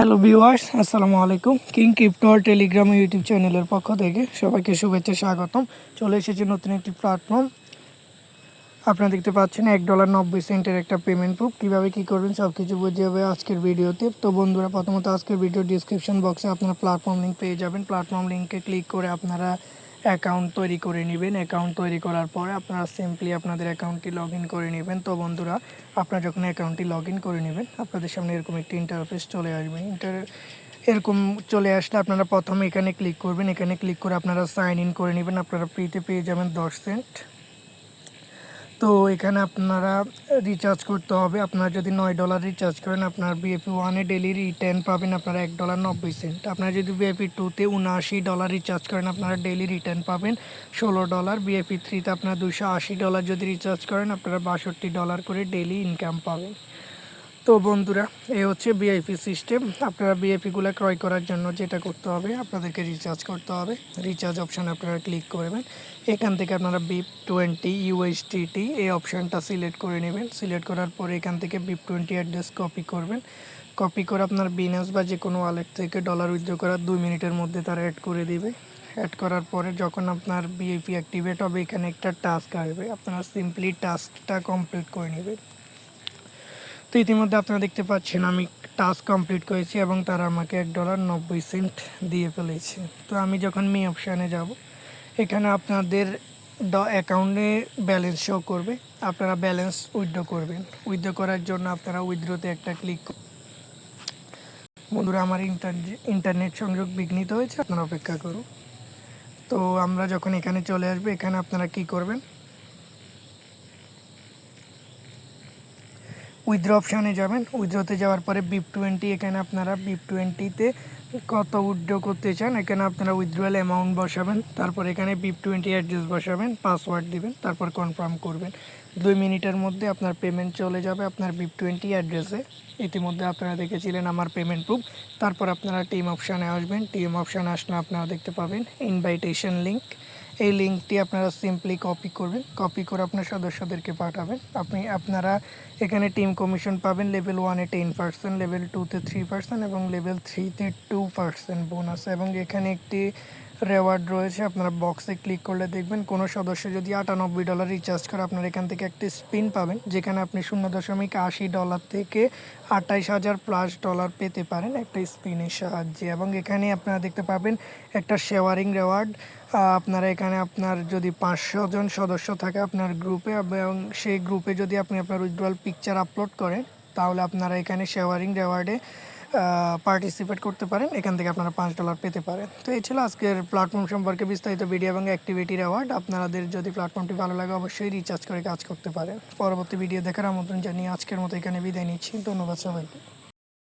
Hello viewers, আসসালামু আলাইকুম। King crypto Telegram YouTube চ্যানেলের পক্ষ থেকে সবাইকে শুভেচ্ছা স্বাগতম। চলে এসেছে নতুন একটি প্ল্যাটফর্ম। আপনারা দেখতে পাচ্ছেন $1.90 একটা পেমেন্ট প্রুফ। কীভাবে কী করবেন সব কিছু বুঝিয়ে হবে আজকের ভিডিওতে। তো বন্ধুরা, প্রথমত আজকের ভিডিও ডিসক্রিপশন বক্সে আপনারা প্ল্যাটফর্ম লিঙ্ক পেয়ে যাবেন। প্ল্যাটফর্ম লিঙ্কে ক্লিক করে আপনারা অ্যাকাউন্ট তৈরি করে নেবেন। অ্যাকাউন্ট তৈরি করার পরে আপনারা সিম্পলি আপনাদের অ্যাকাউন্টটি লগ ইন করে নেবেন। তো বন্ধুরা, আপনারা যখন অ্যাকাউন্টটি লগ ইন করে নেবেন, আপনাদের সামনে এরকম একটি ইন্টারফেস চলে আসবে। এরকম চলে আসলে আপনারা প্রথমে এখানে ক্লিক করবেন। এখানে ক্লিক করে আপনারা সাইন ইন করে নেবেন। আপনারা ফ্রিতে পেয়ে যাবেন 10 সেন্ট। তো এখানে আপনারা রিচার্জ করতে হবে। আপনারা যদি $9 রিচার্জ করেন, আপনার বিএপি 1-এ ডেলি রিটার্ন পাবেন আপনারা $1.90। আপনারা যদি বিএপি 2-তে $79 রিচার্জ করেন, আপনারা ডেলি রিটার্ন পাবেন $16। বিএপি 3-তে আপনারা $280 যদি রিচার্জ করেন, আপনারা $62 করে ডেলি ইনকাম পাবেন। তো বন্ধুরা, এই হচ্ছে ভিআইপি সিস্টেম। আপনারা ভিআইপিগুলো ক্রয় করার জন্য যেটা করতে হবে, আপনাদেরকে রিচার্জ করতে হবে। রিচার্জ অপশানে আপনারা ক্লিক করবেন। এখান থেকে আপনারা BIP20 USDT এই অপশানটা সিলেক্ট করে নেবেন। সিলেক্ট করার পরে এখান থেকে BIP20 অ্যাড্রেস কপি করবেন। কপি করে আপনার বিনাস বা যে কোনো ওয়ালেট থেকে ডলার উইথড্র করার 2 মিনিটের মধ্যে তারা অ্যাড করে দিবে। অ্যাড করার পরে যখন আপনার ভিআইপি অ্যাক্টিভেট হবে, এখানে একটা টাস্ক আসবে। আপনারা সিম্পলি টাস্কটা কমপ্লিট করে নেবেন। তো ইতিমধ্যে আপনারা দেখতে পাচ্ছেন আমি টাস্ক কমপ্লিট করেছি এবং তারা আমাকে $1.90 দিয়ে ফেলেছে। তো আমি যখন মি অপশানে যাব, এখানে আপনাদের অ্যাকাউন্টে ব্যালেন্স শো করবে। আপনারা ব্যালেন্স উইথড্র করবেন। উইথড্র করার জন্য আপনারা উইথড্রতে একটা ক্লিক। বন্ধুরা, আমার ইন্টারনেট সংযোগ বিঘ্নিত হয়েছে, আপনারা অপেক্ষা করুন। তো আমরা যখন এখানে চলে আসবে, এখানে আপনারা কি করবেন, উইথড্র অপশানে যাবেন। উইথড্রতে যাওয়ার পরে BIP20, এখানে আপনারা BIP20-তে কত উইথড্র করতে চান এখানে আপনারা উইথড্রয়াল অ্যামাউন্ট বসাবেন। তারপর এখানে BIP20 অ্যাড্রেস বসাবেন, পাসওয়ার্ড দিবেন, তারপর কনফার্ম করবেন। 2 মিনিটের মধ্যে আপনার পেমেন্ট চলে যাবে আপনার BIP20 অ্যাড্রেসে। ইতিমধ্যে আপনারা দেখেছিলেন আমার পেমেন্ট প্রুফ। তারপর আপনারা টিম অপশানে আসবেন। টিম অপশানে আসলে আপনারা দেখতে পাবেন ইনভাইটেশন লিঙ্ক। এই লিঙ্কটি আপনারা সিম্পলি কপি করবেন। কপি করে আপনার সদস্যদেরকে পাঠাবেন। আপনারা এখানে টিম কমিশন পাবেন লেভেল 1-এ 10%, লেভেল 2-তে 3% এবং লেভেল 3-তে 2% বোনাস। এবং এখানে একটি রেওয়ার্ড রয়েছে। আপনারা বক্সে ক্লিক করলে দেখবেন কোনো সদস্য যদি $98 রিচার্জ করে, আপনারা এখান থেকে একটি স্পিন পাবেন, যেখানে আপনি $0.80 থেকে $28,000+ পেতে পারেন একটা স্পিনের সাহায্যে। এবং এখানে আপনারা দেখতে পাবেন একটা শেয়ারিং রেওয়ার্ড। আপনারা এখানে আপনার যদি 500 জন সদস্য থাকে আপনার গ্রুপে, এবং সেই গ্রুপে যদি আপনি আপনার উইথড্রয়াল পিকচার আপলোড করেন, তাহলে আপনারা এখানে শেয়ারিং রেওয়ার্ডে পার্টিসিপেট করতে পারেন। এখান থেকে আপনারা $5 পেতে পারেন। তো এই ছিল আজকের প্ল্যাটফর্ম সম্পর্কে বিস্তারিত ভিডিও এবং অ্যাক্টিভিটি রেওয়ার্ড। আপনাদের যদি প্ল্যাটফর্মটি ভালো লাগে, অবশ্যই রিচার্জ করে কাজ করতে পারেন। পরবর্তী ভিডিও দেখার আমন্ত্রণ জানিয়ে আজকের মতো এখানে বিদায় নিচ্ছি। ধন্যবাদ সবাইকে।